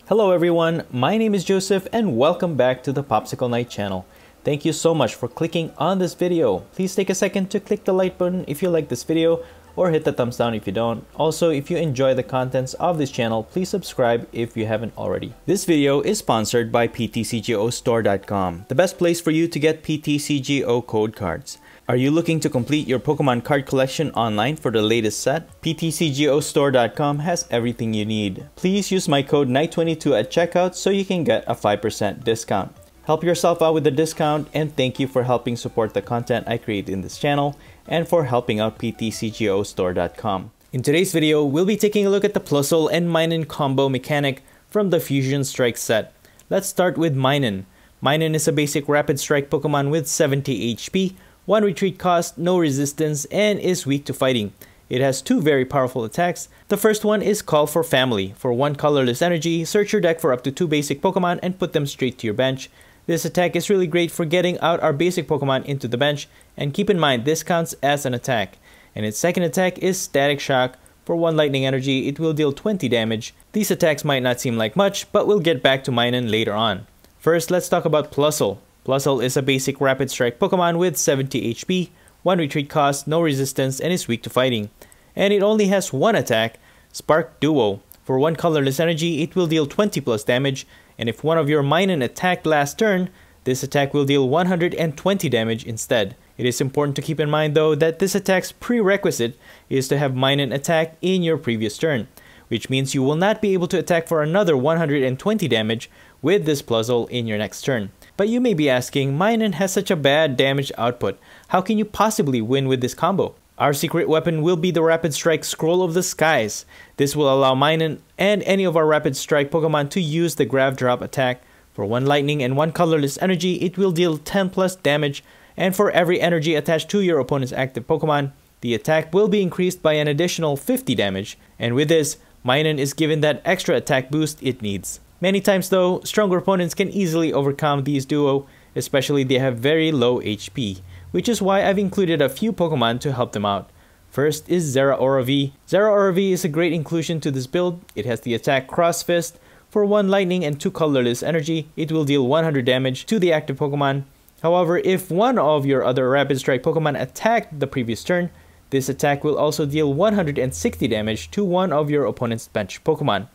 Hello everyone, my name is Joseph and welcome back to the POPSICLE KNIGHT channel. Thank you so much for clicking on this video. Please take a second to click the like button if you like this video or hit the thumbs down if you don't. Also, if you enjoy the contents of this channel, please subscribe if you haven't already. This video is sponsored by PTCGO the best place for you to get PTCGO code cards. Are you looking to complete your Pokemon card collection online for the latest set? PTCGO has everything you need. Please use my code KNIGHT22 at checkout so you can get a 5% discount. Help yourself out with the discount, and thank you for helping support the content I create in this channel and for helping out PTCGO. In today's video, we'll be taking a look at the PLUSLE and MINUN combo mechanic from the Fusion Strike set. Let's start with MINUN. MINUN is a basic rapid strike Pokemon with 70 HP, 1 retreat cost, no resistance, and is weak to fighting. It has 2 very powerful attacks. The first one is Call for Family. For 1 colorless energy, search your deck for up to 2 basic Pokemon and put them straight to your bench. This attack is really great for getting out our basic Pokemon into the bench, and keep in mind this counts as an attack. And its second attack is Static Shock. For 1 lightning energy, it will deal 20 damage. These attacks might not seem like much, but we'll get back to MINUN later on. First, let's talk about PLUSLE. PLUSLE is a basic rapid strike Pokemon with 70 HP, 1 retreat cost, no resistance, and is weak to fighting. And it only has 1 attack, Spark Duo. For 1 colorless energy, it will deal 20 plus damage, and if one of your MINUN attacked last turn, this attack will deal 120 damage instead. It is important to keep in mind though that this attack's prerequisite is to have MINUN attack in your previous turn, which means you will not be able to attack for another 120 damage with this PLUSLE in your next turn. But you may be asking, MINUN has such a bad damage output, how can you possibly win with this combo? Our secret weapon will be the Rapid Strike Scroll of the Skies. This will allow MINUN and any of our Rapid Strike Pokemon to use the Grav Drop attack. For 1 lightning and 1 colorless energy, it will deal 10 plus damage, and for every energy attached to your opponent's active Pokemon, the attack will be increased by an additional 50 damage. And with this, MINUN is given that extra attack boost it needs. Many times though, stronger opponents can easily overcome these duo, especially they have very low HP, which is why I've included a few Pokemon to help them out. First is Zeraora V. Zeraora V is a great inclusion to this build. It has the attack Cross Fist. For 1 lightning and 2 colorless energy, it will deal 100 damage to the active Pokemon. However, if one of your other Rapid Strike Pokemon attacked the previous turn, this attack will also deal 160 damage to one of your opponent's benched Pokemon.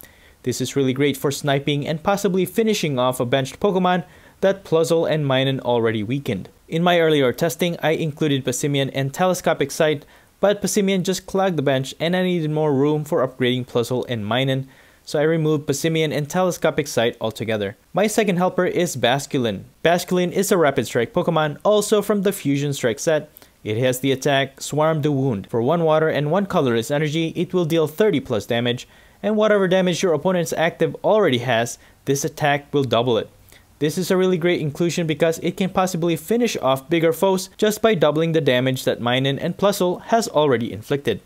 This is really great for sniping and possibly finishing off a benched Pokemon that PLUSLE and MINUN already weakened. In my earlier testing, I included Passimian and Telescopic Sight, but Passimian just clogged the bench and I needed more room for upgrading PLUSLE and MINUN, so I removed Passimian and Telescopic Sight altogether. My second helper is Basculin. Basculin is a Rapid Strike Pokemon, also from the Fusion Strike set. It has the attack Swarm the Wound. For 1 water and 1 colorless energy, it will deal 30 plus damage, and whatever damage your opponent's active already has, this attack will double it. This is a really great inclusion because it can possibly finish off bigger foes just by doubling the damage that MINUN and PLUSLE has already inflicted.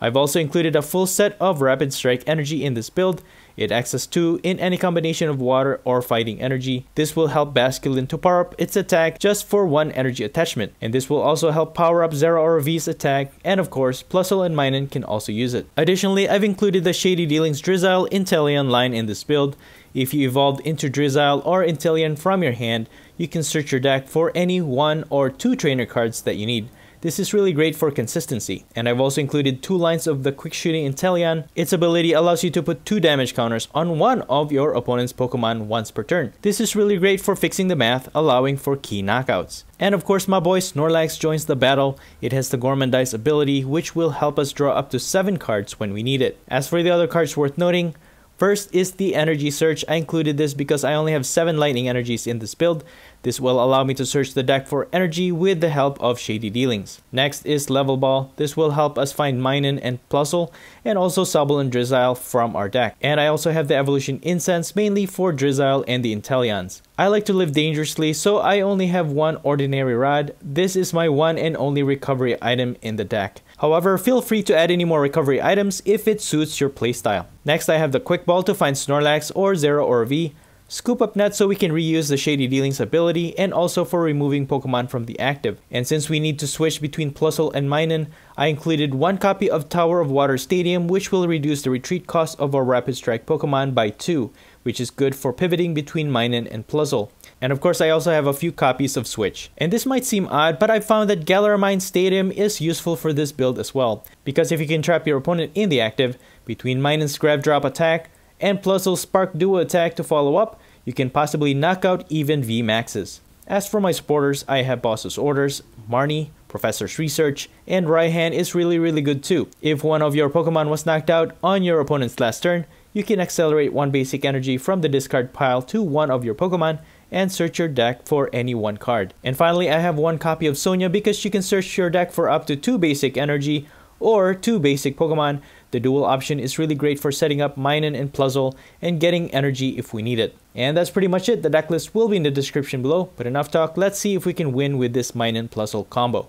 I've also included a full set of Rapid Strike energy in this build. It acts as 2 in any combination of water or fighting energy. This will help Basculin to power up its attack just for 1 energy attachment. And this will also help power up Zeraora V's attack, and of course, PLUSLE and MINUN can also use it. Additionally, I've included the Shady Dealings Drizzile Inteleon line in this build. If you evolved into Drizzile or Inteleon from your hand, you can search your deck for any 1 or 2 trainer cards that you need. This is really great for consistency. And I've also included 2 lines of the Quick Shooting Inteleon. Its ability allows you to put 2 damage counters on one of your opponent's Pokemon once per turn. This is really great for fixing the math, allowing for key knockouts. And of course, my boy Snorlax joins the battle. It has the Gourmandize ability, which will help us draw up to 7 cards when we need it. As for the other cards worth noting, first is the Energy Search. I included this because I only have 7 lightning energies in this build. This will allow me to search the deck for energy with the help of Shady Dealings. Next is Level Ball. This will help us find MINUN and PLUSLE, and also Sobble and Drizzile from our deck. And I also have the Evolution Incense, mainly for Drizzile and the Inteleons. I like to live dangerously, so I only have 1 Ordinary Rod. This is my 1 and only recovery item in the deck. However, feel free to add any more recovery items if it suits your playstyle. Next, I have the Quick Ball to find Snorlax or Zeraora V. Scoop Up Net so we can reuse the Shady Dealings ability, and also for removing Pokemon from the active. And since we need to switch between PLUSLE and MINUN, I included 1 copy of Tower of Water Stadium, which will reduce the retreat cost of our Rapid Strike Pokemon by 2, which is good for pivoting between MINUN and PLUSLE. And of course, I also have a few copies of Switch. And this might seem odd, but I found that Galarmine Stadium is useful for this build as well. Because if you can trap your opponent in the active, between MINUN's Grab Drop attack and PLUSLE's Spark Duo attack to follow up, you can possibly knock out even VMAXs. As for my supporters, I have Boss's Orders, Marnie, Professor's Research, and Raihan is really good too. If one of your Pokemon was knocked out on your opponent's last turn, you can accelerate one basic energy from the discard pile to one of your Pokemon and search your deck for any one card. And finally, I have one copy of Sonia because you can search your deck for up to 2 basic energy or 2 basic Pokemon. The dual option is really great for setting up MINUN and PLUSLE and getting energy if we need it. And that's pretty much it. The deck list will be in the description below, but enough talk, let's see if we can win with this MINUN PLUSLE combo.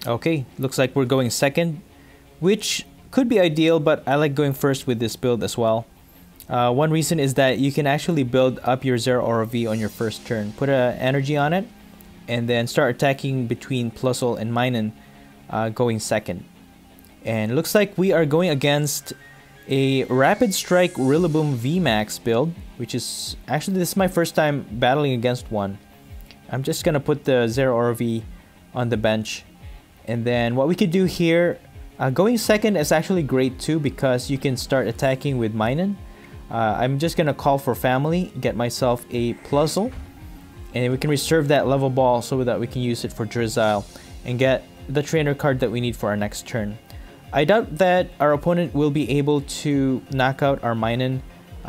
Okay, looks like we're going second, which could be ideal, but I like going first with this build as well. One reason is that you can actually build up your Zero Aura V on your first turn. Put an energy on it, and then start attacking between PLUSLE and MINUN going second. And it looks like we are going against a Rapid Strike Rillaboom VMAX build, which is actually, this is my first time battling against one. I'm just gonna put the Zero Aura V on the bench. And then what we could do here, going second is actually great too because you can start attacking with MINUN. I'm just gonna call for family, get myself a PLUSLE, and we can reserve that level ball so that we can use it for Drizzile and get the trainer card that we need for our next turn. I doubt that our opponent will be able to knock out our MINUN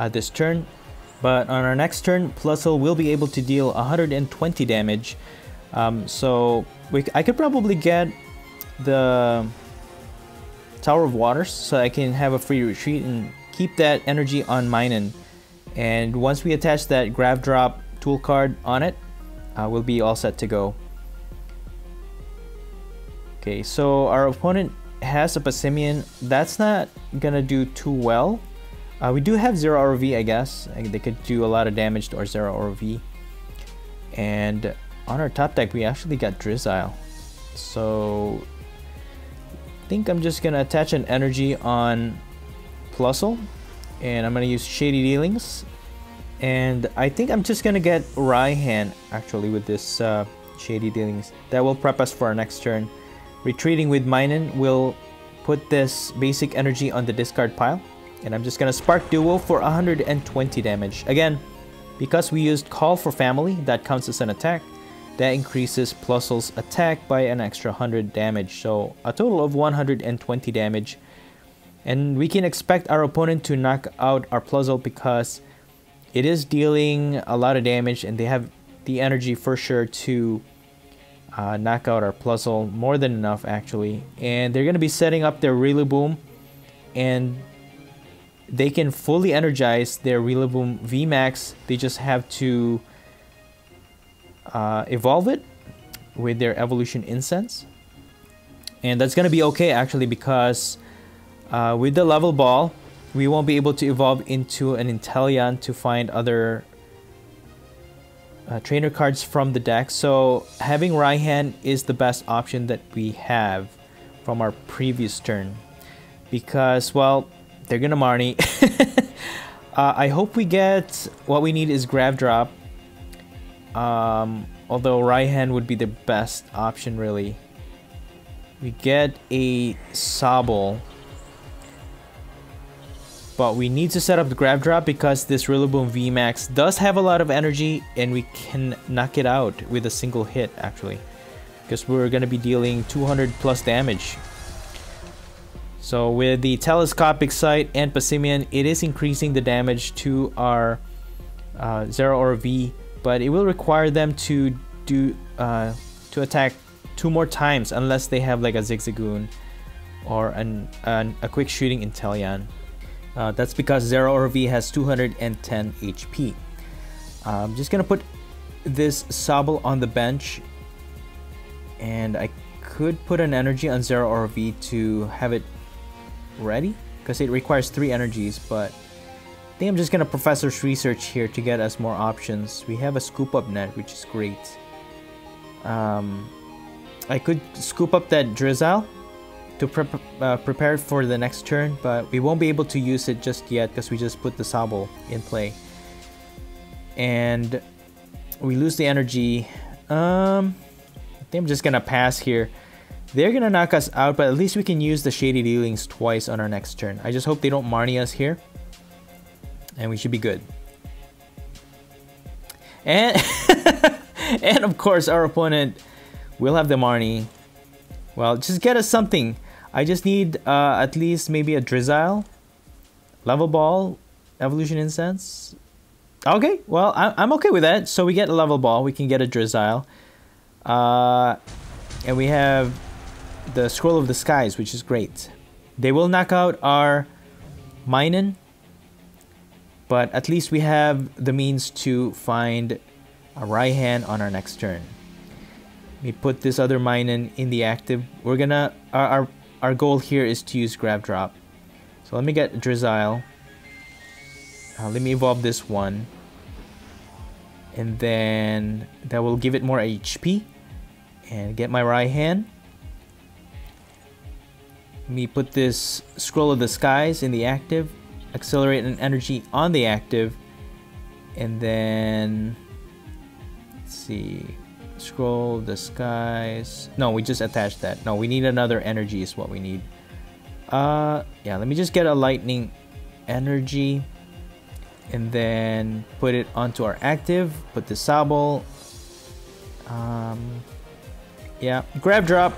this turn, but on our next turn, PLUSLE will be able to deal 120 damage. So I could probably get the Tower of Waters so I can have a free retreat and keep that energy on MINUN. And once we attach that Grab Drop tool card on it, we'll be all set to go. Okay, so our opponent has a Passimian. That's not gonna do too well. We do have Zero Aura V, I guess. They could do a lot of damage to our Zero Aura V. And on our top deck, we actually got Drizzile. So I think I'm just gonna attach an energy on PLUSLE, and I'm gonna use Shady Dealings. And I think I'm just gonna get Raihan actually with this Shady Dealings. That will prep us for our next turn. Retreating with MINUN will put this basic energy on the discard pile, and I'm just gonna Spark Duo for 120 damage. Again, because we used Call for Family, that counts as an attack. That increases PLUSLE's attack by an extra 100 damage, so a total of 120 damage. And we can expect our opponent to knock out our PLUSLE because it is dealing a lot of damage, and they have the energy for sure to knock out our PLUSLE, more than enough actually. And they're going to be setting up their Rillaboom, and they can fully energize their Rillaboom VMAX. They just have to evolve it with their Evolution Incense, and that's going to be okay actually because with the level ball we won't be able to evolve into an Inteleon to find other trainer cards from the deck. So having Raihan is the best option that we have from our previous turn because, well, they're gonna Marnie. I hope we get what we need is Grab Drop, although Raihan would be the best option really. We get a Sobble, but we need to set up the Grab Drop because this Rillaboom VMAX does have a lot of energy, and we can knock it out with a single hit actually, because we're going to be dealing 200 plus damage. So with the Telescopic Sight and Passimian, it is increasing the damage to our Zero Aura V, but it will require them to attack 2 more times unless they have like a Zigzagoon or a quick shooting Inteleon. That's because Zero Aura V has 210 HP. I'm just gonna put this Sobble on the bench, and I could put an energy on Zero Aura V to have it ready because it requires 3 energies, but I think I'm just gonna Professor's Research here to get us more options. We have a Scoop Up Net, which is great. I could scoop up that Drizzile to prepare it for the next turn, but we won't be able to use it just yet because we just put the Sobble in play. And we lose the energy. I think I'm just gonna pass here. They're gonna knock us out, but at least we can use the Shady Dealings twice on our next turn. I just hope they don't Marnie us here, and we should be good. And and of course our opponent will have the Marnie. Well, just get us something. I just need at least maybe a Drizzile, Level Ball, Evolution Incense. Okay, well, I'm okay with that. So we get a Level Ball, we can get a Drizzile. And we have the Scroll of the Skies, which is great. They will knock out our Minun, but at least we have the means to find a Raihan on our next turn. We put this other Minun in the active. We're gonna our goal here is to use Grab Drop. So let me get Drizzile. Let me evolve this one, and then that will give it more HP. And get my Raihan. Let me put this Scroll of the Skies in the active. Accelerate an energy on the active, and then let's see. Scroll the Skies. No, we just attached that. No, we need another energy is what we need. Yeah, let me just get a lightning energy and then put it onto our active. Put the Sobble. Yeah, Grab Drop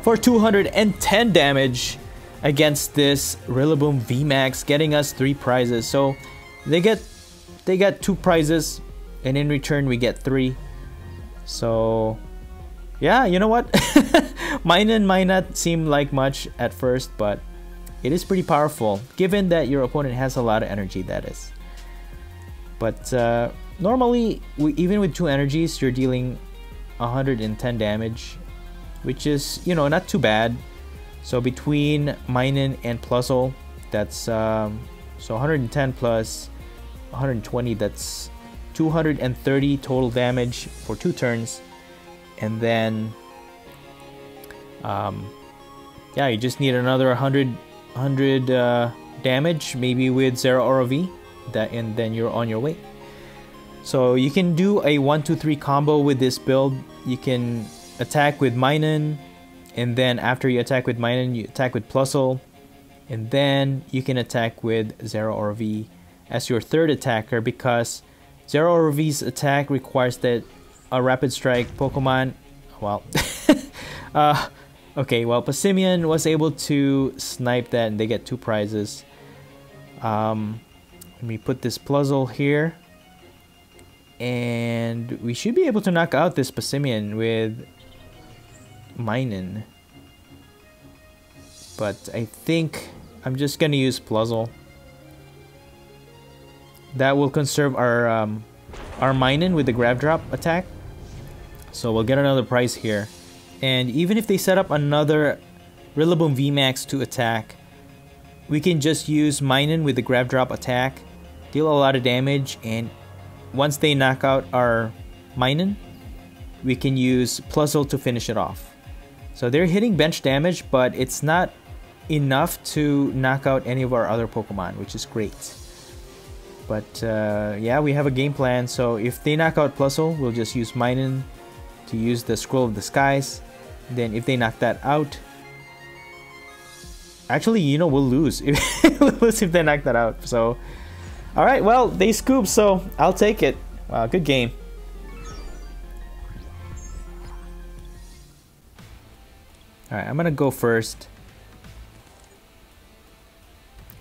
for 210 damage against this Rillaboom VMAX, getting us 3 prizes. So they get 2 prizes, and in return we get 3. So yeah, you know what? Minun might not seem like much at first, but it is pretty powerful, given that your opponent has a lot of energy, that is. But normally, even with 2 energies, you're dealing 110 damage, which is, you know, not too bad. So between Minun and PLUSLE, that's so 110 plus 120, that's 230 total damage for 2 turns. And then yeah, you just need another 100 damage, maybe with Zero Aura V, and then you're on your way. So you can do a 1-2-3 combo with this build. You can attack with Minun, and then after you attack with Minun, you attack with PLUSLE, and then you can attack with Zero Aura V as your third attacker, because Zero Aura V's attack requires that a Rapid Strike Pokemon, well, okay, well, Passimian was able to snipe that, and they get 2 prizes. Let me put this PLUSLE here, and we should be able to knock out this Passimian with Minun. But I think I'm just gonna use PLUSLE. That will conserve our Minun with the Grab Drop attack. So we'll get another prize here. And even if they set up another Rillaboom VMAX to attack, we can just use Minun with the Grab Drop attack, deal a lot of damage, and once they knock out our Minun, we can use PLUSLE to finish it off. So they're hitting bench damage, but it's not enough to knock out any of our other Pokemon, which is great. But yeah, we have a game plan. So if they knock out PLUSLE, we'll just use Minun to use the Scroll of the Skies. Then if they knock that out, actually, you know, we'll lose. We'll lose if they knock that out. So, all right, well, they scooped, so I'll take it. Wow, good game. All right, I'm gonna go first.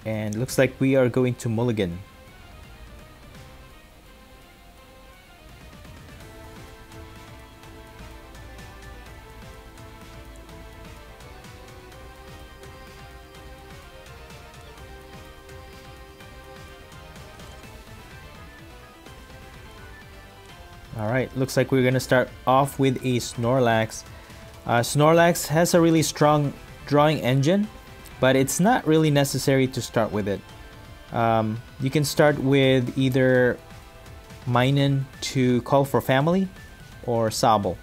And looks like we are going to mulligan. Alright, looks like we're gonna start off with a Snorlax. Snorlax has a really strong drawing engine, but it's not really necessary to start with it. You can start with either Minun to call for family or Sobble.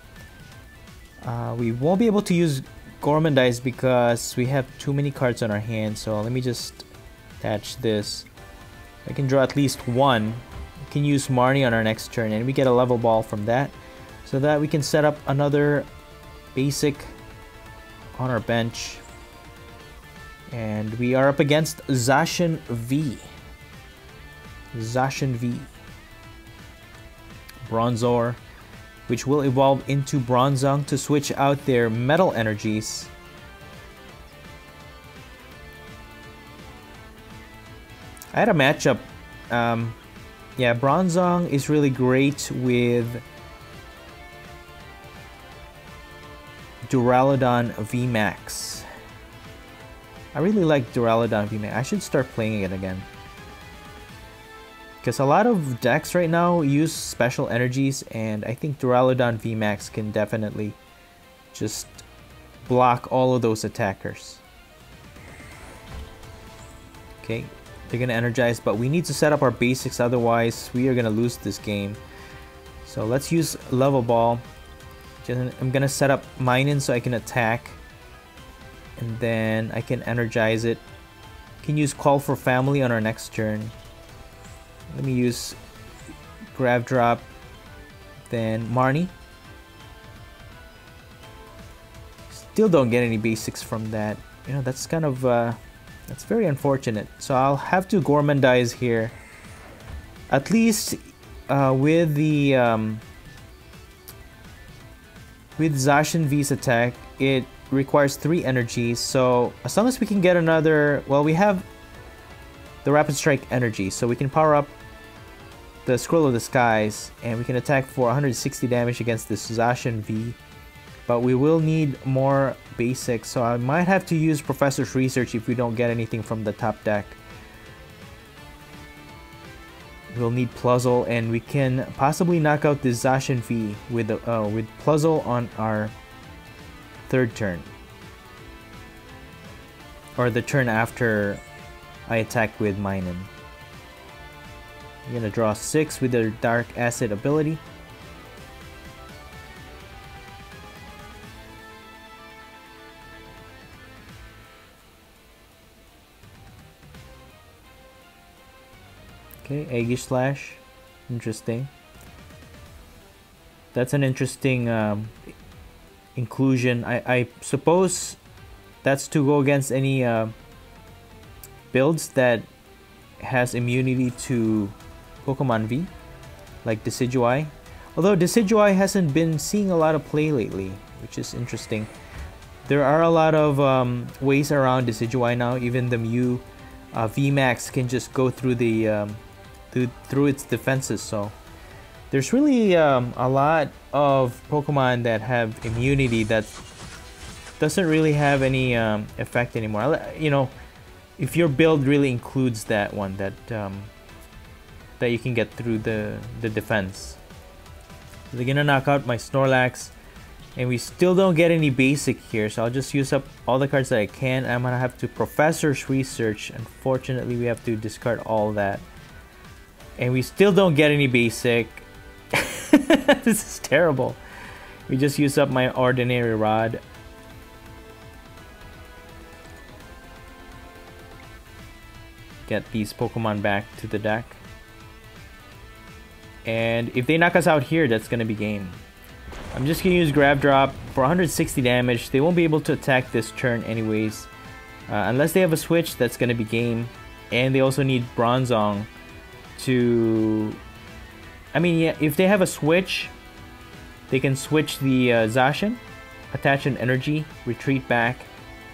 We won't be able to use Gormandize because we have too many cards on our hand. So let me just attach this. I can draw at least one. We can use Marnie on our next turn and we get a level ball from that, so that we can set up another basic on our bench. And we are up against Zacian V. Zacian V. Bronzor, which will evolve into Bronzong to switch out their metal energies. I had a matchup. Yeah, Bronzong is really great with Duraludon VMAX. I really like Duraludon VMAX. I should start playing it again. Because a lot of decks right now use special energies, and I think Duraludon VMAX can definitely just block all of those attackers. Okay, they're gonna energize, but we need to set up our basics, otherwise we are gonna lose this game. So let's use Level Ball. I'm gonna set up Minun so I can attack, and then I can energize it. Can use Call for Family on our next turn. Let me use Grab Drop, then Marnie. Still don't get any basics from that. You know, that's kind of that's very unfortunate. So I'll have to Gormandize here. At least with the with Zacian V's attack, it requires 3 energies. So as long as we can get another, well, we have the Rapid Strike energy, so we can power up the Scroll of the Skies and we can attack for 160 damage against this Zacian V. But we will need more basics, so I might have to use Professor's Research if we don't get anything from the top deck. We'll need Plusle, and we can possibly knock out this Zacian V with Plusle on our 3rd turn, or the turn after I attack with Minun. I'm gonna draw 6 with their Dark Acid ability. Okay, Aegis Slash. Interesting. That's an interesting inclusion. I suppose that's to go against any builds that has immunity to Pokemon V, like Decidueye. Although Decidueye hasn't been seeing a lot of play lately, which is interesting. There are a lot of ways around Decidueye now. Even the Mew VMAX can just go through the through its defenses. So there's really a lot of Pokemon that have immunity that doesn't really have any effect anymore. You know, if your build really includes that one, that that you can get through the defense. So they're gonna knock out my Snorlax, and we still don't get any basic here, so I'll just use up all the cards that I can. I'm gonna have to Professor's Research. Unfortunately, we have to discard all that, and we still don't get any basic. This is terrible. We just use up my Ordinary Rod. Get these Pokemon back to the deck. And if they knock us out here, that's gonna be game. I'm just gonna use Grab Drop for 160 damage. They won't be able to attack this turn anyways. Unless they have a switch, that's gonna be game. And they also need Bronzong to... I mean, yeah, if they have a switch, they can switch the Zacian, attach an energy, retreat back,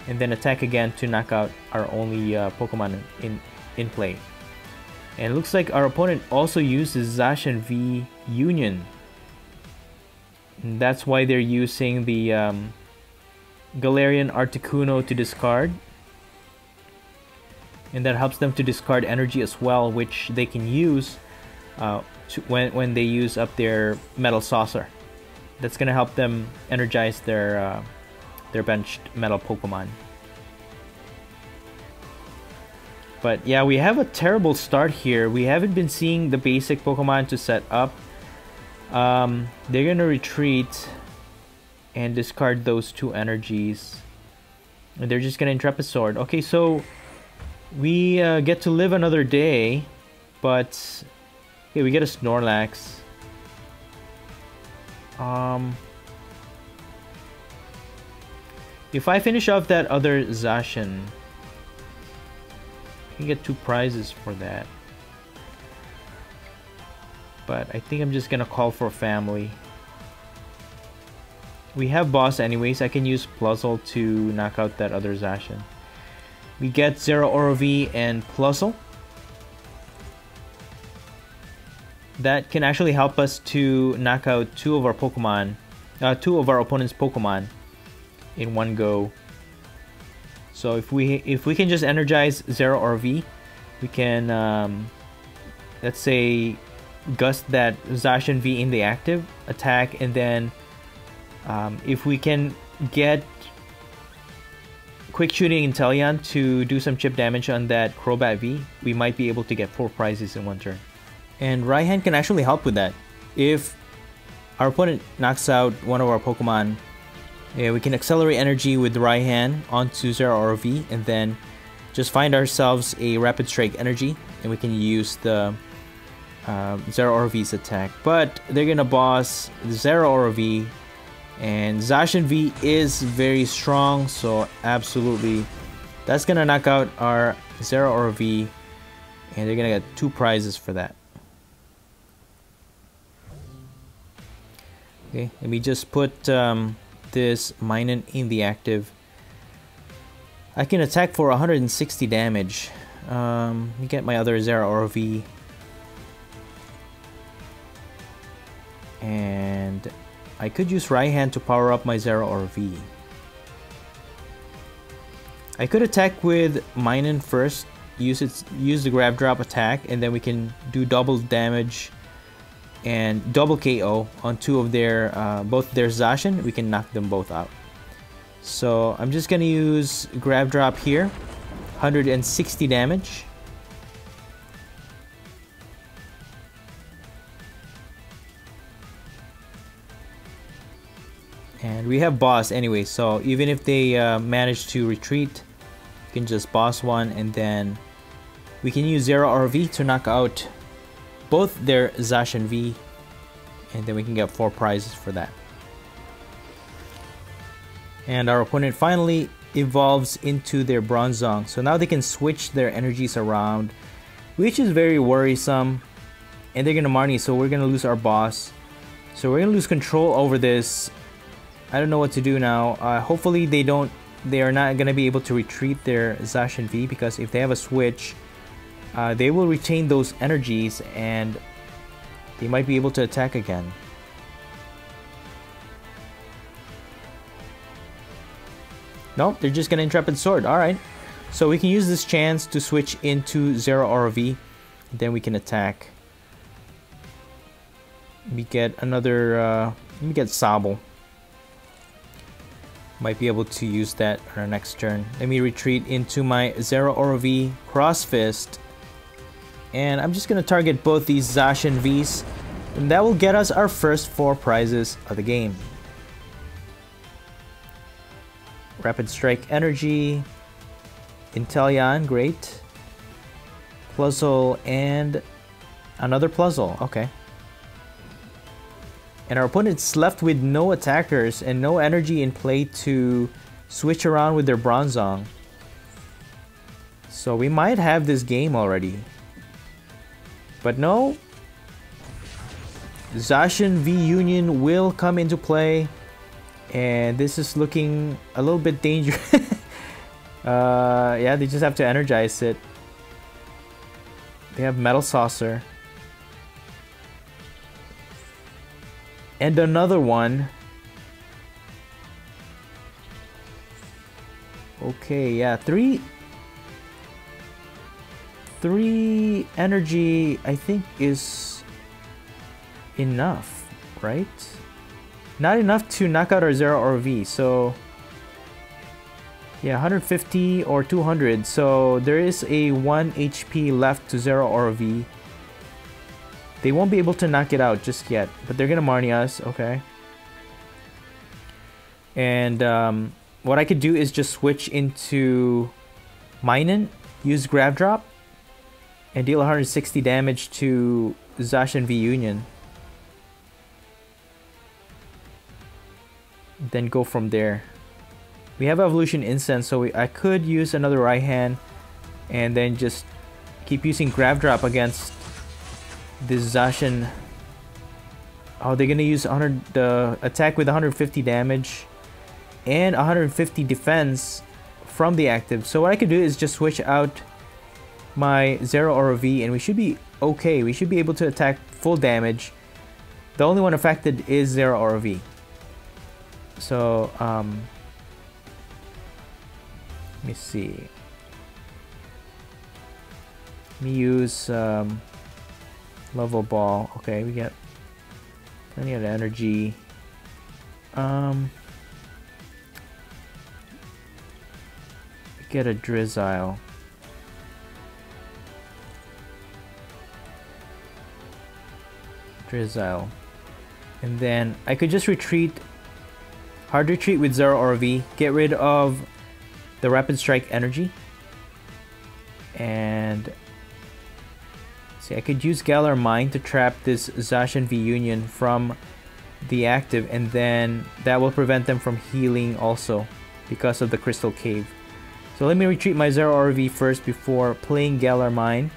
and then attack again to knock out our only Pokemon in play. And it looks like our opponent also uses Zacian V Union. And that's why they're using the Galarian Articuno to discard. And that helps them to discard energy as well, which they can use when they use up their Metal Saucer. That's gonna help them energize their benched Metal Pokemon. But yeah, we have a terrible start here. We haven't been seeing the basic Pokemon to set up. They're gonna retreat and discard those 2 energies. And they're just gonna Intrepid Sword. Okay, so we get to live another day, but okay, we get a Snorlax. If I finish off that other Zacian, I can get 2 prizes for that. But I think I'm just gonna call for family. We have boss anyways. I can use PLUSLE to knock out that other Zacian. We get Zero Orovi and PLUSLE. That can actually help us to knock out 2 of our Pokemon, 2 of our opponent's Pokemon in one go. So if we can just energize Zero Orovi, we can let's say gust that Zacian V in the active attack, and then if we can get Quick Shooting Inteleon to do some chip damage on that Crobat V, we might be able to get 4 prizes in one turn. And Raihan can actually help with that. If our opponent knocks out one of our Pokemon, we can accelerate energy with Raihan onto Zero Orovi, and then just find ourselves a Rapid Strike energy, and we can use the Zero Orovi's attack. But they're gonna boss Zero Orovi, and Zacian V is very strong, so absolutely that's gonna knock out our Zero Orovi, and they're gonna get 2 prizes for that. Okay, let me just put this MINUN in the active. I can attack for 160 damage. Let me get my other Zero Orovi. And I could use Raihan to power up my Zero Orovi. I could attack with MINUN first, use the grab drop attack, and then we can do double damage and double KO on 2 of their both their Zacian. We can knock them both out. So I'm just gonna use grab drop here, 160 damage. And we have boss anyway, so even if they manage to retreat, we can just boss one, and then we can use Zero Orovi to knock out both their Zacian V, and then we can get 4 prizes for that. And our opponent finally evolves into their Bronzong, so now they can switch their energies around, which is very worrisome. And they're gonna Marnie, so we're gonna lose our boss, so we're gonna lose control over this. I don't know what to do now. Hopefully they are not gonna be able to retreat their Zacian V, because if they have a switch, they will retain those energies and they might be able to attack again. Nope, they're just gonna Intrepid Sword. Alright, so we can use this chance to switch into Zero Orovi, then we can attack. We get another we get Sobble. Might be able to use that on our next turn. Let me retreat into my Zero Orovi Cross Fist, and I'm just gonna target both these Zacian Vs, and that will get us our first 4 prizes of the game. Rapid Strike Energy, Inteleon, great. PLUSLE and another PLUSLE, okay. And our opponent's left with no attackers and no energy in play to switch around with their Bronzong. So we might have this game already. But no. Zacian V Union will come into play. And this is looking a little bit dangerous. Yeah, they just have to energize it. They have Metal Saucer. And another one. Okay, yeah, three energy I think is enough, right? Not enough to knock out our Zero Orovi, so yeah, 150 or 200, so there is a 1 HP left to Zero Orovi. They won't be able to knock it out just yet, but they're gonna Marnie us, okay. And what I could do is just switch into MINUN, use Grab Drop, and deal 160 damage to Zacian V Union. Then go from there. We have Evolution Incense, so I could use another right hand and then just keep using Grab Drop against this Zacian. Oh, they're gonna use the attack with 150 damage and 150 defense from the active. So what I could do is just switch out my Zero Aura V and we should be okay. We should be able to attack full damage. The only one affected is Zero Aura V. So let me see. Let me use Level Ball. Okay, we got plenty of energy. Get a Drizzile. And then I could just retreat. Hard retreat with Zero Aura V. Get rid of the Rapid Strike energy. And see, I could use Galar Mine to trap this Zacian V Union from the active, and then that will prevent them from healing also because of the Crystal Cave. So let me retreat my Zero Aura V first before playing Galar Mine.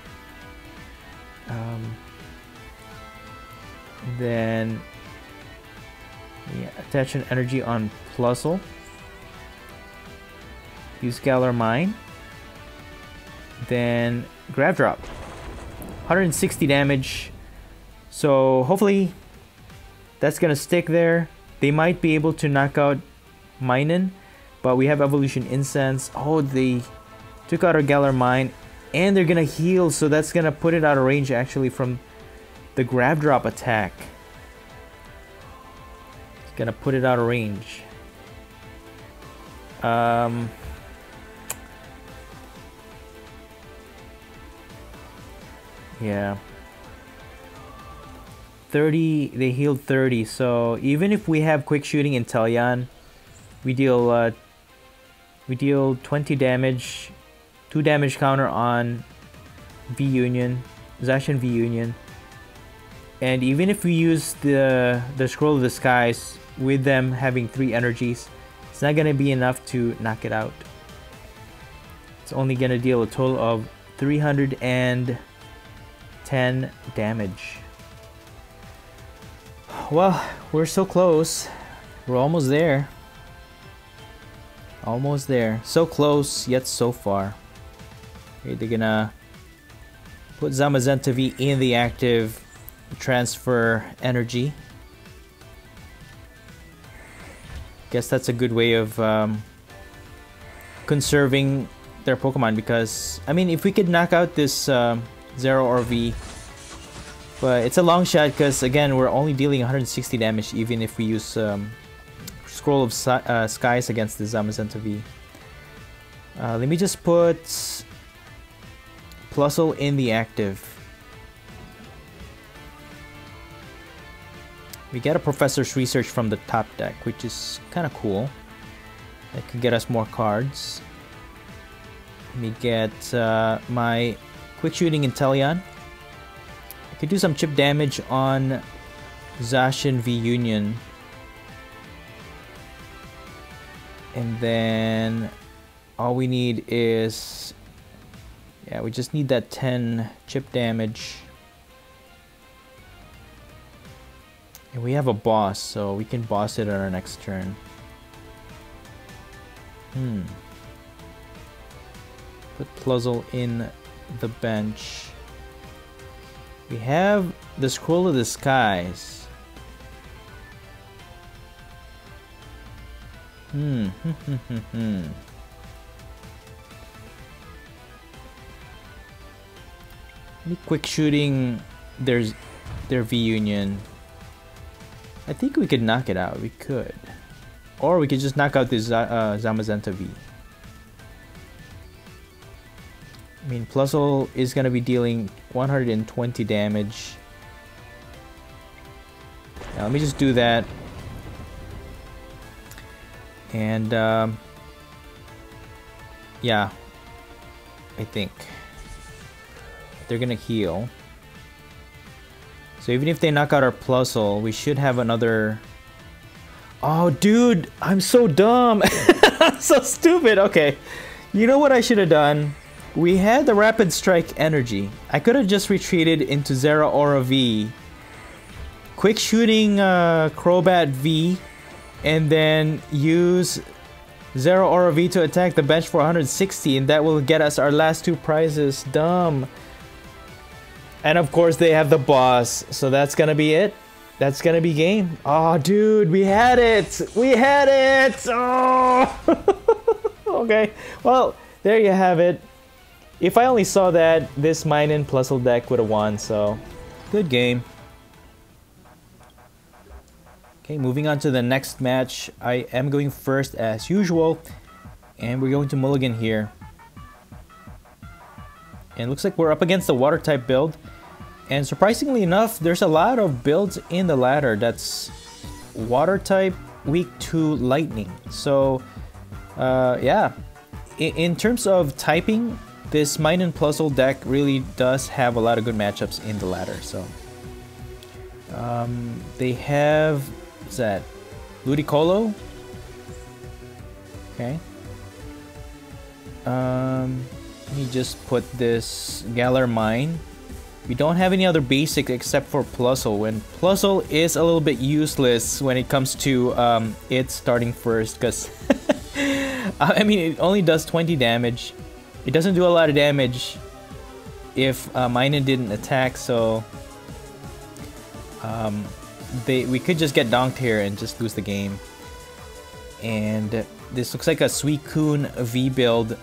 Then attach an energy on PLUSLE. Use Galar Mine. Then Grab Drop. 160 damage. So hopefully that's gonna stick there. They might be able to knock out MINUN, but we have Evolution Incense. Oh, they took out our Galar Mine and they're gonna heal, so that's gonna put it out of range actually from the Grab Drop attack. It's gonna put it out of range. Yeah. 30, they healed 30, so even if we have quick shooting in Inteleon, we deal 20 damage, 2 damage counter on V Union, Zacian V Union. And even if we use the Scroll of the Skies with them having 3 energies, it's not gonna be enough to knock it out. It's only gonna deal a total of 310 damage. Well, we're so close. We're almost there. Almost there. So close, yet so far. Okay, they're gonna put Zamazenta V in the active, transfer energy. Guess that's a good way of conserving their Pokemon, because I mean, if we could knock out this Zero Aura V, but it's a long shot because again we're only dealing 160 damage even if we use Scroll of Skies against the Zamazenta V. Let me just put PLUSLE in the active. We get a Professor's Research from the top deck, which is kind of cool. That could get us more cards. Let me get my Quick Shooting Inteleon. I could do some chip damage on Zacian V Union. And then all we need is, yeah, we just need that 10 chip damage. And we have a boss, so we can boss it on our next turn. Put PLUSLE in the bench. We have the Scroll of the Skies. Me Quick Shooting their V Union. I think we could knock it out. We could. Or we could just knock out this Zamazenta V. I mean, PLUSLE is going to be dealing 120 damage. Now, let me just do that. And Yeah, I think they're gonna heal. So even if they knock out our PLUSLE, we should have another... Oh, dude, I'm so dumb. I'm so stupid. Okay, you know what I should have done? We had the Rapid Strike energy. I could have just retreated into Zeraora V, quick shooting Crobat V, and then use Zeraora V to attack the bench for 160, and that will get us our last 2 prizes. Dumb. And of course they have the boss, so that's gonna be it. That's gonna be game. Oh, dude, we had it! We had it! Oh! Okay, well, there you have it. If I only saw that, this MINUN and PLUSLE deck would have won, so good game. Okay, moving on to the next match. I am going first as usual, and we're going to mulligan here. And it looks like we're up against the water type build. And surprisingly enough, there's a lot of builds in the ladder that's water type, weak to lightning. So, yeah. In terms of typing, this MINUN and PLUSLE deck really does have a lot of good matchups in the ladder. So, they have, what's that? Ludicolo. Okay. Let me just put this Galar Mine. We don't have any other basic except for PLUSLE, when PLUSLE is a little bit useless when it comes to it starting first, because I mean, it only does 20 damage. It doesn't do a lot of damage if MINUN didn't attack, so we could just get donked here and just lose the game. And this looks like a Suicune V build.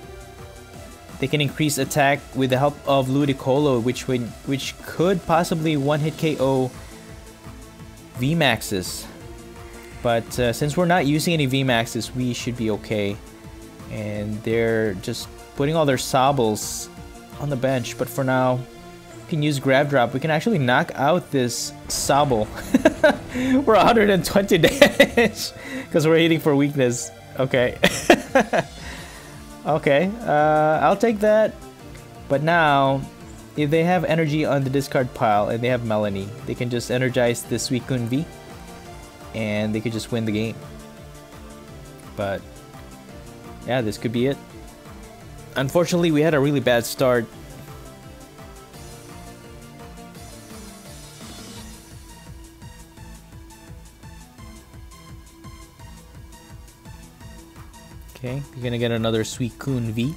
They can increase attack with the help of Ludicolo, which could possibly one-hit KO VMAXs. But since we're not using any VMAXs, we should be okay. And they're just putting all their Sobbles on the bench. But for now, we can use Grab Drop. We can actually knock out this Sobble for 120 damage because we're hitting for weakness. Okay. Okay, I'll take that. But now, if they have energy on the discard pile and they have Melanie, they can just energize the Suicune V and they could just win the game. But yeah, this could be it. Unfortunately, we had a really bad start. Okay, you're gonna get another Suicune V.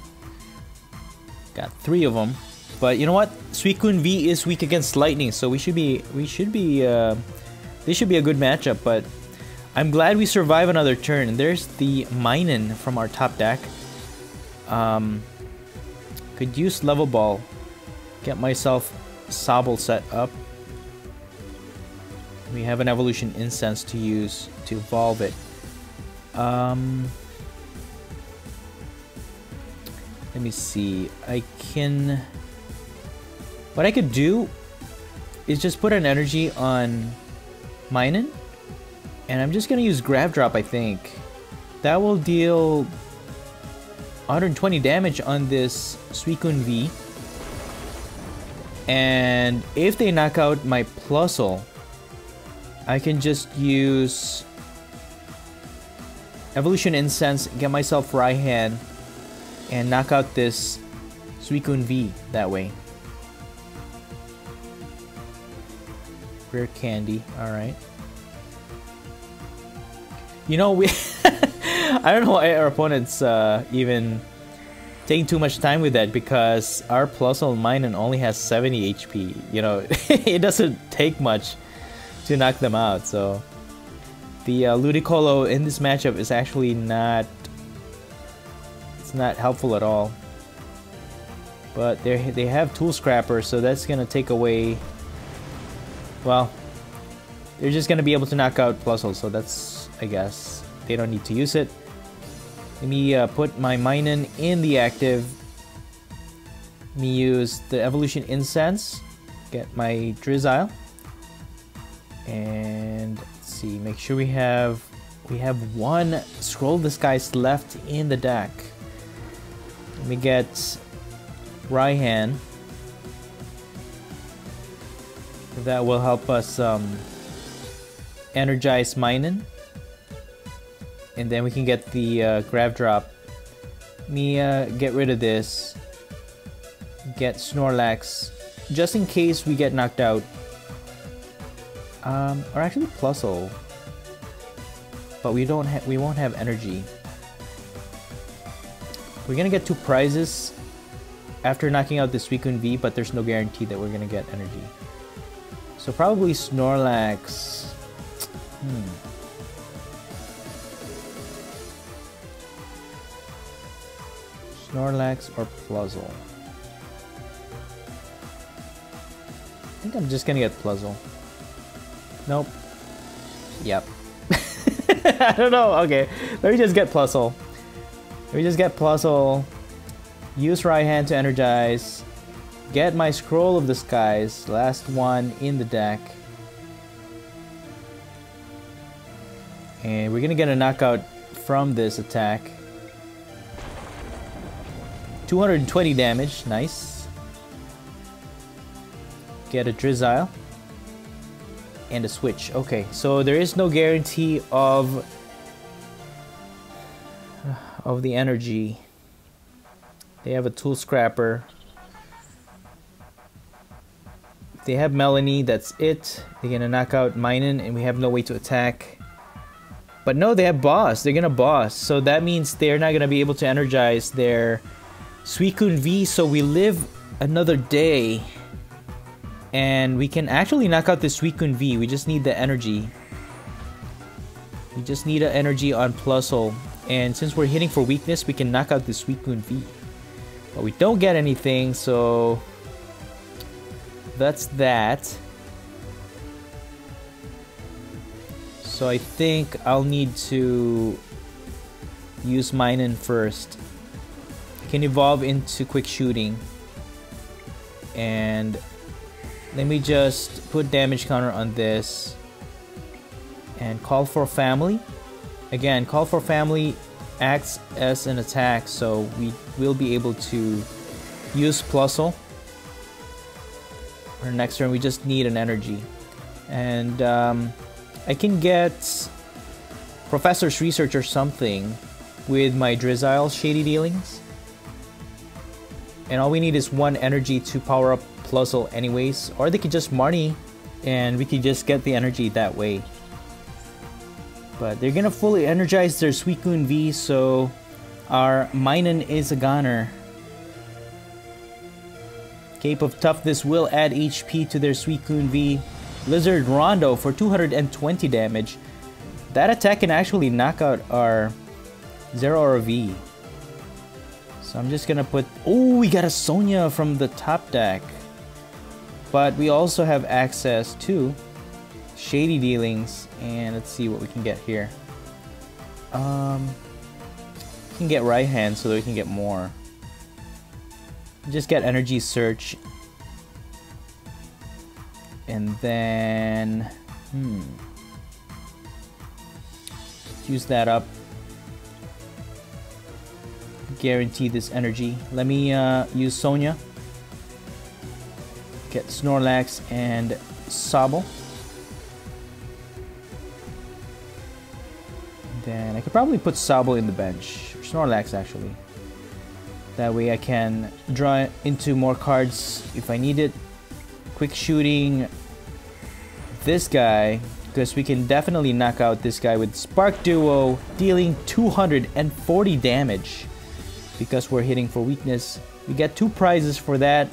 Got 3 of them, but you know what? Suicune V is weak against lightning, so this should be a good matchup. But I'm glad we survive another turn. And there's the MINUN from our top deck. Could use Level Ball. Get myself Sobble set up. We have an Evolution Incense to use to evolve it. Let me see. What I could do is just put an energy on MINUN, and I'm just gonna use Grab Drop. I think that will deal 120 damage on this Suicune V. And if they knock out my PLUSLE, I can just use Evolution Incense, get myself Raihan, and knock out this Suicune V that way. Rare Candy, alright. You know, we I don't know why our opponents even taking too much time with that, because our PLUSLE MINUN only has 70 HP. You know, it doesn't take much to knock them out, so the Ludicolo in this matchup is actually not helpful at all. But they have Tool Scrapper, so that's gonna take away, well, they're just gonna be able to knock out PLUSLE, so that's, I guess, they don't need to use it. Let me put my MINUN in the active. Let me use the Evolution Incense, get my Drizzile, and let's see, make sure we have 1 Scroll Disguise left in the deck. Let me get Raihan. That will help us energize Minun. And then we can get the grab drop. Let me get rid of this. Get Snorlax. Just in case we get knocked out. Or actually PLUSLE. But we won't have energy. We're gonna get 2 prizes after knocking out the Suicune V, but there's no guarantee that we're gonna get energy. So probably Snorlax. Snorlax or PLUSLE. I think I'm just gonna get PLUSLE. Nope. Yep. I don't know. Okay, let me just get PLUSLE. Let me just get PLUSLE. Use Raihan to energize. Get my Scroll of the Skies, last one in the deck. And we're gonna get a knockout from this attack. 220 damage, nice. Get a Drizzile. And a switch. Okay, so there is no guarantee of the energy. They have a Tool Scrapper. If they have Melanie, that's it. They're gonna knock out Minun and we have no way to attack. But no, they have Boss. They're gonna Boss. So that means they're not gonna be able to energize their Suicune V, so we live another day. And we can actually knock out the Suicune V. We just need the energy. We just need an energy on PLUSLE. And since we're hitting for weakness, we can knock out the Suicune V. But we don't get anything, so that's that. So I think I'll need to use Minun first. Can evolve into Quick Shooting. And let me just put damage counter on this. And Call for Family. Again, Call for Family acts as an attack, so we will be able to use PLUSLE. For next turn, we just need an energy. And I can get Professor's Research or something with my Drizzile Shady Dealings. And all we need is 1 energy to power up PLUSLE anyways. Or they could just Marnie and we could just get the energy that way. But they're gonna fully energize their Suicune V, so our Minun is a goner. Cape of Toughness will add HP to their Suicune V. Lizard Rondo for 220 damage. That attack can actually knock out our Zero Aura V. So I'm just gonna put... Oh, we got a Sonia from the top deck. But we also have access to Shady Dealings. And let's see what we can get here. We can get Raihan so that we can get more. Just get Energy Search. And then... use that up. Guarantee this energy. Let me use Sonia. Get Snorlax and Sobble. Then I could probably put Sobble in the bench. Or Snorlax actually. That way I can draw into more cards if I need it. Quick Shooting this guy, because we can definitely knock out this guy with Spark Duo, dealing 240 damage because we're hitting for weakness. We get 2 prizes for that,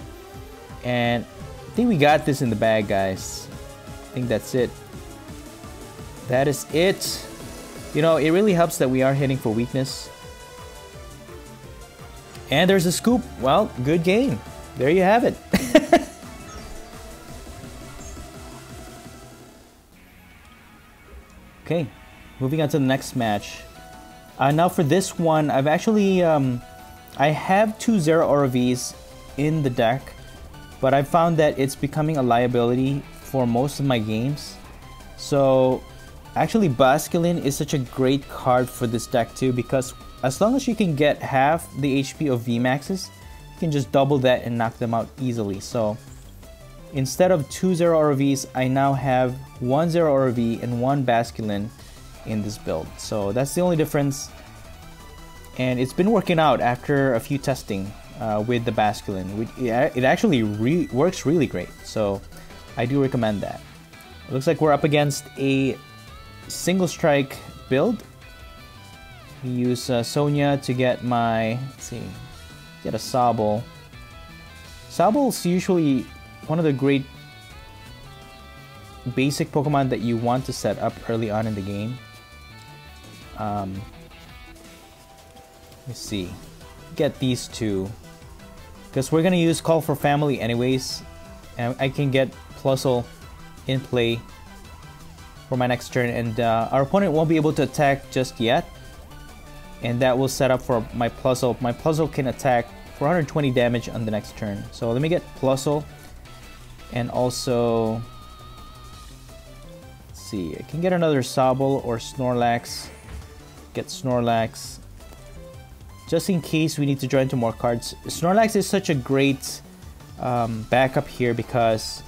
and I think we got this in the bag, guys. I think that's it. That is it. You know, it really helps that we are hitting for weakness. And there's a scoop. Well, good game. There you have it. Okay, moving on to the next match. Now for this one, I've actually, I have 2 Zero Aura Vs in the deck, but I found that it's becoming a liability for most of my games. So Actually, Basculin is such a great card for this deck too, because as long as you can get half the HP of VMAXs, you can just double that and knock them out easily. So instead of 2 0 ROVs, I now have 1 0 ROV and 1 Basculin in this build. So that's the only difference. And it's been working out after a few testing with the Basculin. It actually works really great. So I do recommend that. It looks like we're up against a single strike build. We use Sonia to get my, let's see, get a Sobble. Sobble's usually one of the great basic Pokemon that you want to set up early on in the game. Let's see, get these two, because we're gonna use Call for Family anyways, and I can get PLUSLE in play for my next turn, and our opponent won't be able to attack just yet, and that will set up for my PLUSLE. My PLUSLE can attack for 120 damage on the next turn. So let me get PLUSLE, and also, let's see, I can get another Sobble or Snorlax. Get Snorlax, just in case we need to draw into more cards. Snorlax is such a great backup here, because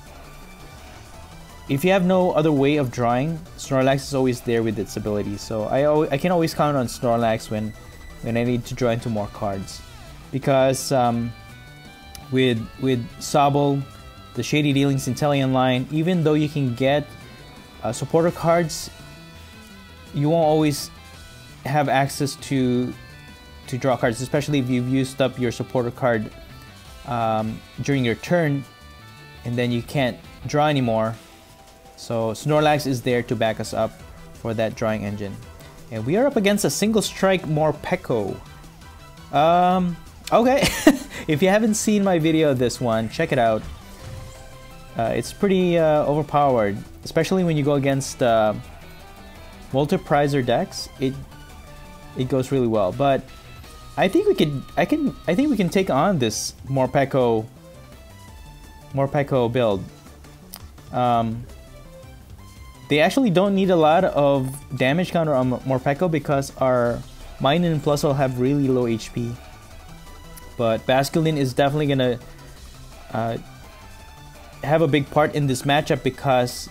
if you have no other way of drawing, Snorlax is always there with its ability. So I can always count on Snorlax when I need to draw into more cards. Because with Sobble, the Shady Dealings Inteleon line, even though you can get supporter cards, you won't always have access to draw cards, especially if you've used up your supporter card during your turn, and then you can't draw anymore. So Snorlax is there to back us up for that drawing engine. And we are up against a single strike Morpeko. Okay, if you haven't seen my video of this one, check it out. It's pretty overpowered, especially when you go against multi-prizer decks. It goes really well, but I think we can take on this Morpeko build. They actually don't need a lot of damage counter on Morpeko because our MINUN and PLUSLE have really low HP. But Basculin is definitely gonna have a big part in this matchup, because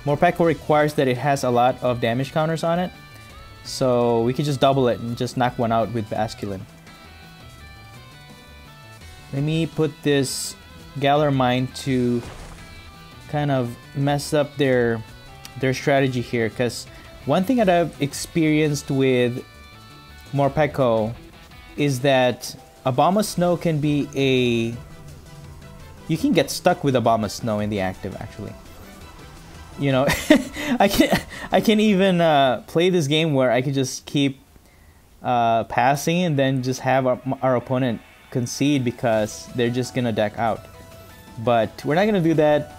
Morpeko requires that it has a lot of damage counters on it. So we could just double it and just knock one out with Basculin. Let me put this Galar Mine to kind of mess up their strategy here, because one thing that I've experienced with Morpeko is that Abomasnow can be you can get stuck with Abomasnow in the active, actually. You know, I can even play this game where I could just keep passing and then just have our opponent concede because they're just gonna deck out. But we're not gonna do that.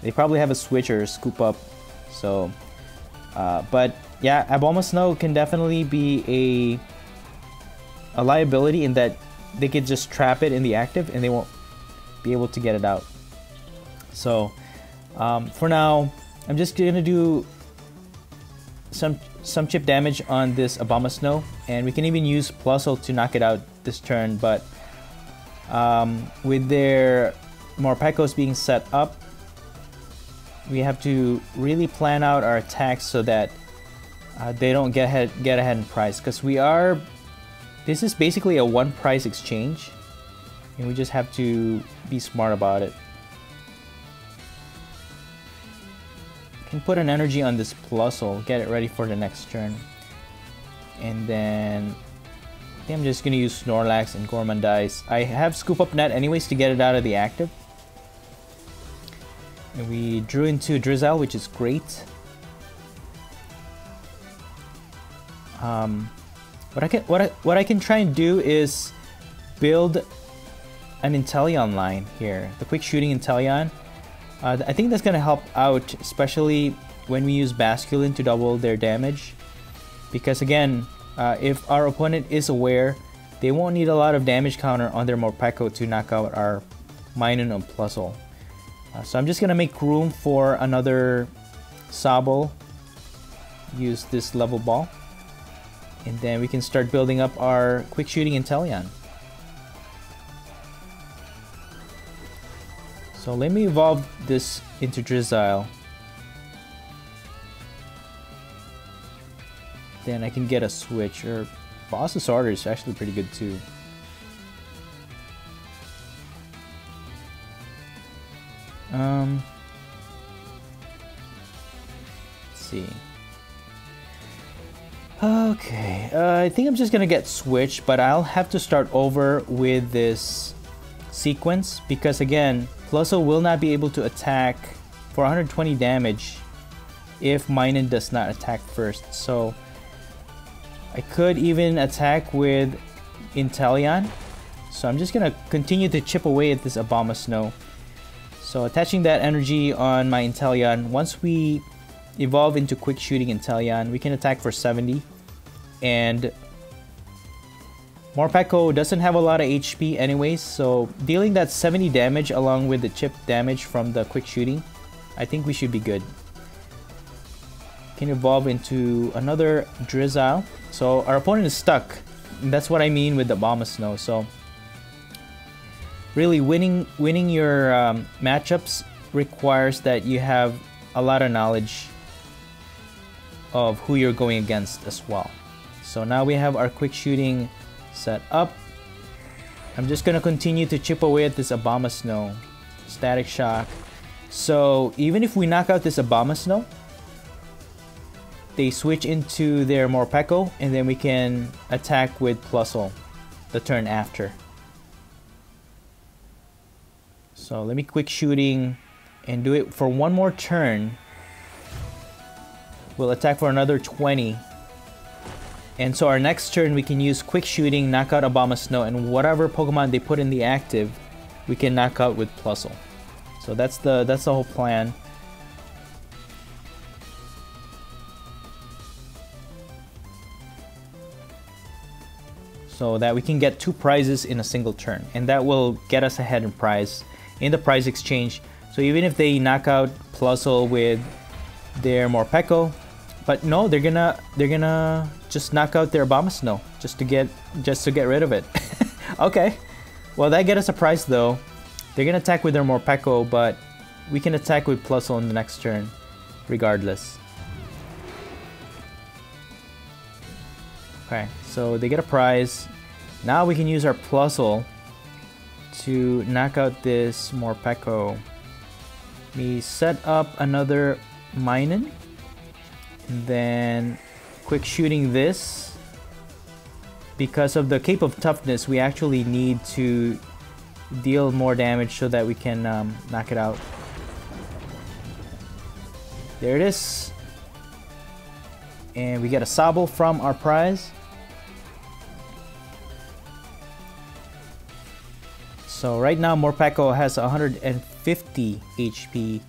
They probably have a switch or a scoop up. So, but yeah, Abomasnow can definitely be a liability in that they could just trap it in the active and they won't be able to get it out. So for now, I'm just gonna do some chip damage on this Abomasnow, and we can even use PLUSLE to knock it out this turn. But with their Morpekos being set up, we have to really plan out our attacks so that they don't get ahead in price, because this is basically a one price exchange, and we just have to be smart about it. Can put an energy on this PLUSLE, get it ready for the next turn, and then I think I'm just gonna use Snorlax and Gormandize. I have Scoop Up Net anyways to get it out of the active. And we drew into Drizzile, which is great. What I can try and do is build an Inteleon line here, the quick shooting Inteleon. I think that's gonna help out, especially when we use Basculin to double their damage. Because again, if our opponent is aware, they won't need a lot of damage counter on their Morpeko to knock out our MINUN and PLUSLE. So I'm just gonna make room for another Sobble use this level ball. And then we can start building up our quick shooting Inteleon. So let me evolve this into Drizzile. Then I can get a switch, or Boss's Order is actually pretty good too. Let's see. Okay, I think I'm just gonna get switched, but I'll have to start over with this sequence because again, PLUSLE will not be able to attack for 120 damage if Minun does not attack first. So I could even attack with Inteleon. So I'm just gonna continue to chip away at this Abomasnow. So attaching that energy on my Inteleon, once we evolve into quick shooting Inteleon, we can attack for 70. And Morpeko doesn't have a lot of HP anyways, so dealing that 70 damage along with the chip damage from the quick shooting, I think we should be good. Can evolve into another Drizzile. So our opponent is stuck. And that's what I mean with the Abomasnow. So really winning your matchups requires that you have a lot of knowledge of who you're going against as well. So now we have our quick shooting set up. I'm just gonna continue to chip away at this Abomasnow. Static Shock. So even if we knock out this Abomasnow, they switch into their Morpeko, and then we can attack with PLUSLE the turn after. So let me quick shooting and do it for one more turn. We'll attack for another 20. And so our next turn we can use quick shooting, knock out Abomasnow, and whatever Pokemon they put in the active, we can knock out with PLUSLE. So that's the whole plan. So that we can get 2 prizes in a single turn, and that will get us ahead in prize in the prize exchange. So even if they knock out PLUSLE with their Morpeko, but no, they're gonna just knock out their Abomasnow just to get rid of it. Okay, well that get us a prize though. They're gonna attack with their Morpeko, but we can attack with PLUSLE in the next turn, regardless. Okay, so they get a prize. Now we can use our PLUSLE to knock out this Morpeko. We set up another Minun, and then quick shooting this. Because of the Cape of Toughness, we actually need to deal more damage so that we can knock it out. There it is. And we get a Sobble from our prize. So right now Morpeko has 150 HP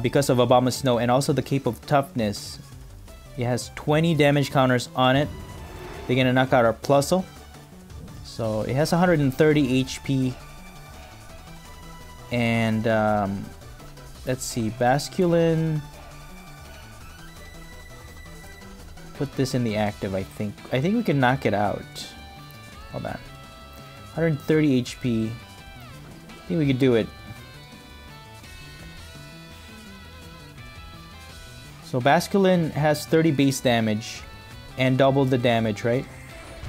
because of Abomasnow and also the Cape of Toughness. It has 20 damage counters on it. They're gonna knock out our PLUSLE. So it has 130 HP. And let's see, Basculin. Put this in the active, I think. I think we can knock it out. Hold on. 130 HP. I think we could do it. So Basculin has 30 base damage and double the damage, right?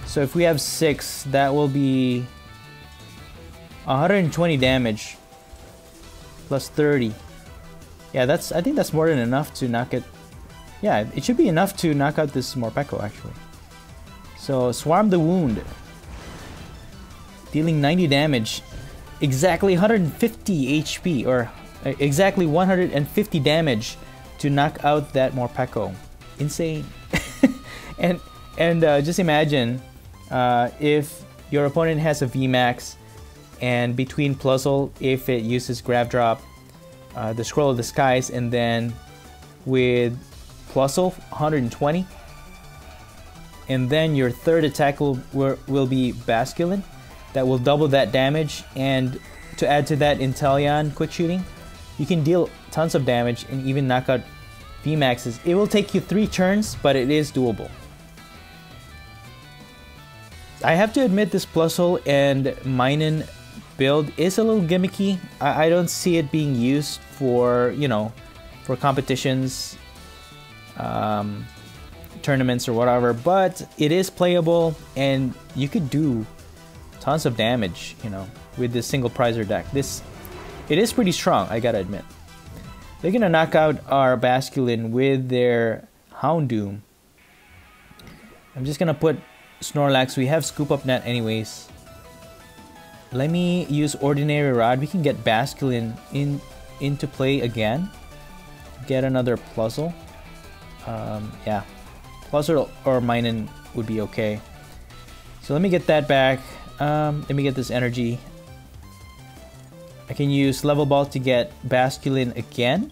So if we have 6, that will be 120 damage plus 30. Yeah, I think that's more than enough to knock it. Yeah, it should be enough to knock out this Morpeko actually. So Swarm the Wound. Dealing 90 damage. Exactly 150 HP, or exactly 150 damage to knock out that Morpeko. Insane. and just imagine if your opponent has a VMAX, and between PLUSLE, if it uses Grab Drop, the Scroll of the Skies, and then with PLUSLE 120, and then your third attack will be Basculin. That will double that damage, and to add to that Inteleon quick shooting, you can deal tons of damage and even knock out VMAXs. It will take you 3 turns, but it is doable. I have to admit this PLUSLE and MINUN build is a little gimmicky. I don't see it being used for, you know, for competitions, tournaments or whatever, but it is playable and you could do tons of damage, you know, with this single prizer deck. It is pretty strong, I gotta admit. They're gonna knock out our Basculin with their Houndoom. I'm just gonna put Snorlax. We have Scoop Up Net anyways. Let me use Ordinary Rod. We can get Basculin into play again. Get another PLUSLE. Yeah, PLUSLE or MINUN would be okay. So let me get that back. Let me get this energy. I can use Level Ball to get Basculin again.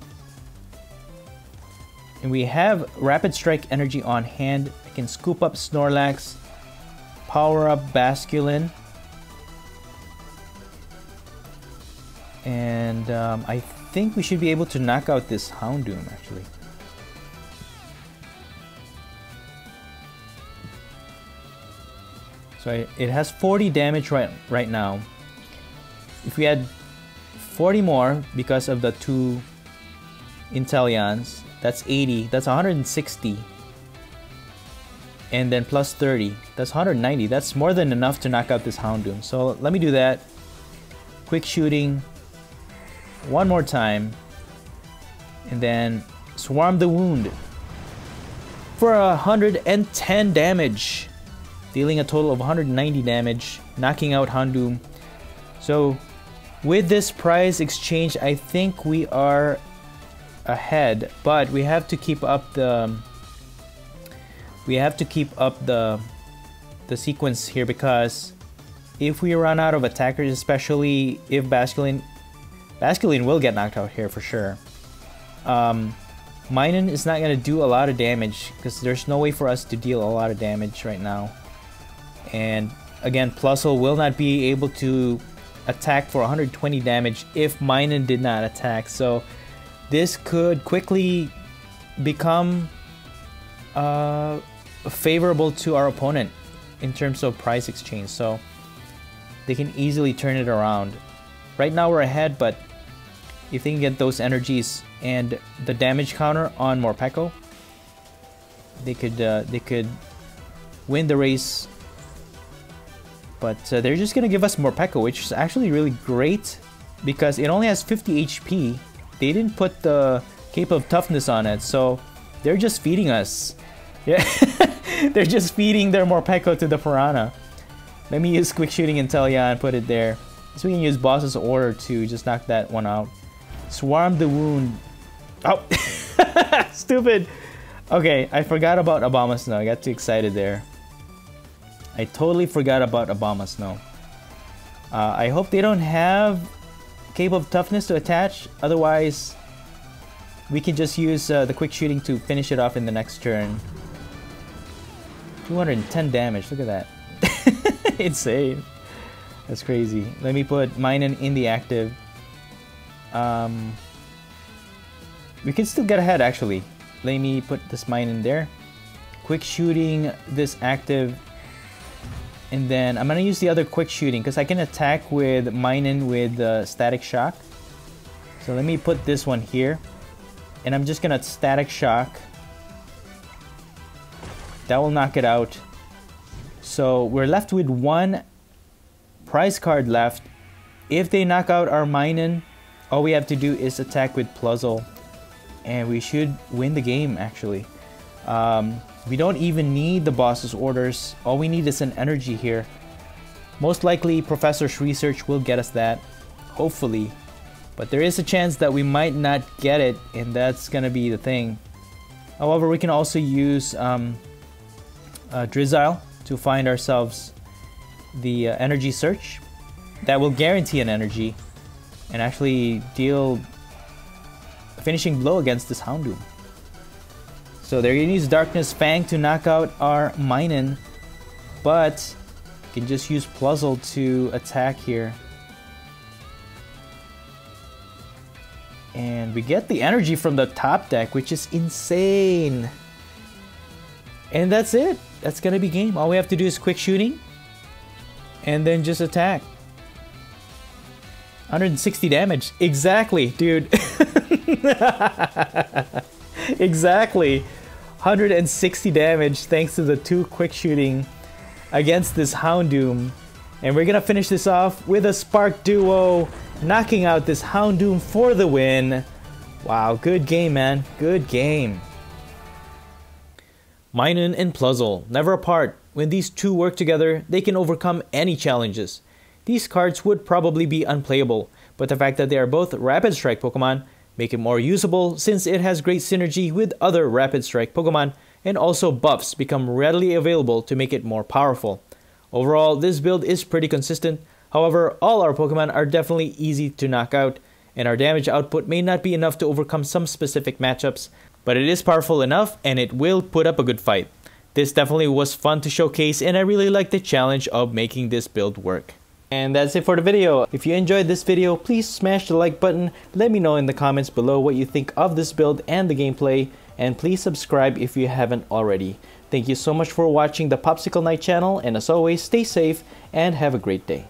And we have Rapid Strike energy on hand. I can scoop up Snorlax, power up Basculin. And I think we should be able to knock out this Houndoom actually. So it has 40 damage right now. If we had 40 more because of the 2 Inteleons, that's 80, that's 160. And then plus 30, that's 190. That's more than enough to knock out this Houndoom. So let me do that. Quick shooting one more time. And then Swarm the Wound for 110 damage. Dealing a total of 190 damage, knocking out Houndoom. So with this prize exchange, I think we are ahead, but we have to keep up the sequence here, because if we run out of attackers, especially if Basculin will get knocked out here for sure. MINUN is not going to do a lot of damage because there's no way for us to deal a lot of damage right now. And again, PLUSLE will not be able to attack for 120 damage if MINUN did not attack. So this could quickly become favorable to our opponent in terms of prize exchange. So they can easily turn it around. Right now we're ahead, but if they can get those energies and the damage counter on Morpeko, they could win the race. But they're just gonna give us Morpeko, which is actually really great because it only has 50 HP. They didn't put the Cape of Toughness on it, so they're just feeding us. Yeah, they're just feeding their Morpeko to the Piranha. Let me use Quick Shooting Inteleon and put it there. So we can use Boss's Order to just knock that one out. Swarm the Wound. Oh, stupid. Okay, I forgot about Abomasnow. I got too excited there. I totally forgot about Abomasnow. I hope they don't have Cape of Toughness to attach. Otherwise, we can just use the Quick Shooting to finish it off in the next turn. 210 damage. Look at that. Insane. That's crazy. Let me put MINUN in the active. We can still get ahead actually. Let me put this MINUN there. Quick Shooting this active. And then I'm gonna use the other Quick Shooting because I can attack with MINUN with Static Shock. So let me put this one here. And I'm just gonna Static Shock. That will knock it out. So we're left with one prize card left. If they knock out our MINUN, all we have to do is attack with PLUSLE. And we should win the game actually. We don't even need the boss's orders. All we need is an energy here. Most likely Professor's research will get us that. Hopefully. But there is a chance that we might not get it, and that's gonna be the thing. However, we can also use Drizzile to find ourselves the energy search. That will guarantee an energy and actually deal a finishing blow against this Houndoom. So they're gonna use Darkness Fang to knock out our MINUN, but you can just use PLUSLE to attack here. And we get the energy from the top deck, which is insane. And that's it. That's gonna be game. All we have to do is quick shooting. And then just attack. 160 damage. Exactly, dude. Exactly. 160 damage thanks to the 2 quick shooting against this Houndoom. And we're gonna finish this off with a Spark Duo, knocking out this Houndoom for the win. Wow, good game, man. Good game. Minun and PLUSLE, never apart. When these two work together, they can overcome any challenges. These cards would probably be unplayable, but the fact that they are both Rapid Strike Pokemon make it more usable since it has great synergy with other Rapid Strike Pokemon, and also buffs become readily available to make it more powerful. Overall, this build is pretty consistent. However, all our Pokemon are definitely easy to knock out, and our damage output may not be enough to overcome some specific matchups, but it is powerful enough and it will put up a good fight. This definitely was fun to showcase, and I really like the challenge of making this build work. And that's it for the video. If you enjoyed this video, please smash the like button. Let me know in the comments below what you think of this build and the gameplay, and please subscribe if you haven't already. Thank you so much for watching the Popsicle Knight channel, and as always, stay safe and have a great day.